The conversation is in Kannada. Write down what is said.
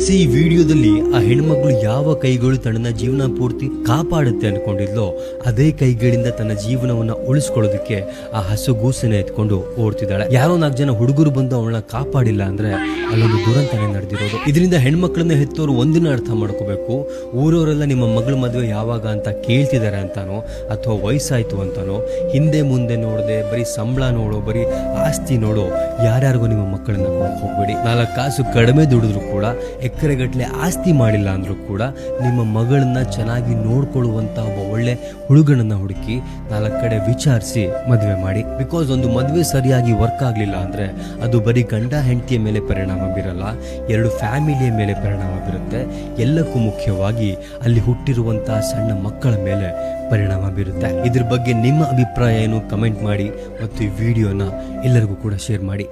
ಫ್ರೆಂಡ್ಸ್, ಈ ವಿಡಿಯೋದಲ್ಲಿ ಆ ಹೆಣ್ಮಗಳು ಯಾವ ಕೈಗಳು ತನ್ನ ಜೀವನ ಪೂರ್ತಿ ಕಾಪಾಡುತ್ತೆ ಅನ್ಕೊಂಡಿದ್ಲೋ ಅದೇ ಕೈಗಳಿಂದ ತನ್ನ ಜೀವನವನ್ನ ಉಳಿಸ್ಕೊಳ್ಳೋದಕ್ಕೆ ಆ ಹಸುಗೂಸನ್ನ ಎತ್ಕೊಂಡು ಓಡ್ತಿದ್ದಾಳೆ. ಯಾರೋ 4 ಜನ ಹುಡುಗರು ಬಂದು ಅವಳನ್ನ ಕಾಪಾಡಿಲ್ಲ ಅಂದ್ರೆ ಅಲ್ಲೊಂದು ದುರಂತನೇ ನಡೆದಿರೋದು. ಇದರಿಂದ ಹೆಣ್ಮಕ್ಳನ್ನ ಹೆತ್ತೋರು ಒಂದಿನ ಅರ್ಥ ಮಾಡ್ಕೋಬೇಕು, ಊರವರೆಲ್ಲ ನಿಮ್ಮ ಮಗಳ ಮದುವೆ ಯಾವಾಗ ಅಂತ ಕೇಳ್ತಿದ್ದಾರೆ ಅಂತಾನೋ ಅಥವಾ ವಯಸ್ಸಾಯ್ತು ಅಂತಾನೋ ಹಿಂದೆ ಮುಂದೆ ನೋಡದೆ ಬರೀ ಸಂಬಳ ನೋಡೋ, ಬರೀ ಆಸ್ತಿ ನೋಡೋ ಯಾರ್ಯಾರಿಗೂ ನಿಮ್ಮ ಮಕ್ಕಳನ್ನ ಕೊಡಕ್ಕೆ ಹೋಗ್ಬೇಡಿ. 4 ಕಾಸು ಕಡಿಮೆ ದುಡಿದ್ರು ಕೂಡ, ಎಕರೆಗಟ್ಟಲೆ ಆಸ್ತಿ ಮಾಡಿಲ್ಲ ಅಂದ್ರೂ ಕೂಡ ನಿಮ್ಮ ಮಗಳನ್ನ ಚೆನ್ನಾಗಿ ನೋಡ್ಕೊಳ್ಳುವಂತ ಒಬ್ಬ ಒಳ್ಳೆ ಹುಡುಗನನ್ನ ಹುಡುಕಿ 4 ಕಡೆ ವಿಚಾರಿಸಿ ಮದುವೆ ಮಾಡಿ. ಬಿಕಾಸ್ ಒಂದು ಮದುವೆ ಸರಿಯಾಗಿ ವರ್ಕ್ ಆಗ್ಲಿಲ್ಲ ಅಂದ್ರೆ ಅದು ಬರೀ ಗಂಡ ಹೆಂಡತಿಯ ಮೇಲೆ ಪರಿಣಾಮ ಬೀರಲ್ಲ, 2 ಫ್ಯಾಮಿಲಿಯ ಮೇಲೆ ಪರಿಣಾಮ ಬೀರುತ್ತೆ. ಎಲ್ಲಕ್ಕೂ ಮುಖ್ಯವಾಗಿ ಅಲ್ಲಿ ಹುಟ್ಟಿರುವಂತಹ ಸಣ್ಣ ಮಕ್ಕಳ ಮೇಲೆ ಪರಿಣಾಮ ಬೀರುತ್ತೆ. ಇದ್ರ ಬಗ್ಗೆ ನಿಮ್ಮ ಅಭಿಪ್ರಾಯ ಏನು ಕಮೆಂಟ್ ಮಾಡಿ ಮತ್ತು ಈ ವಿಡಿಯೋನ ಎಲ್ಲರಿಗೂ ಕೂಡ ಶೇರ್ ಮಾಡಿ.